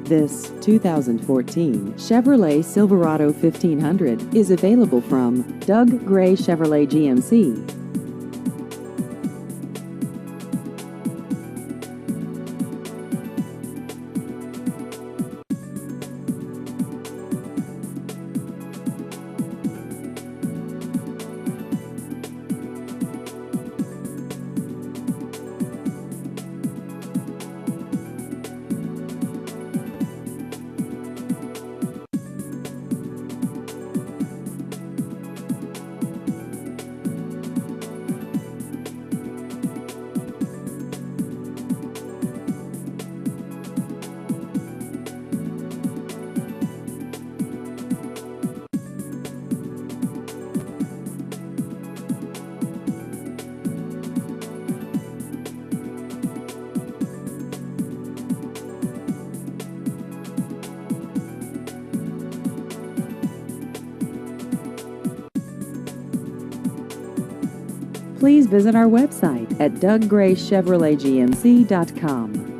This 2014 Chevrolet Silverado 1500 is available from Doug Gray Chevrolet GMC. Please visit our website at douggraychevroletgmc.com.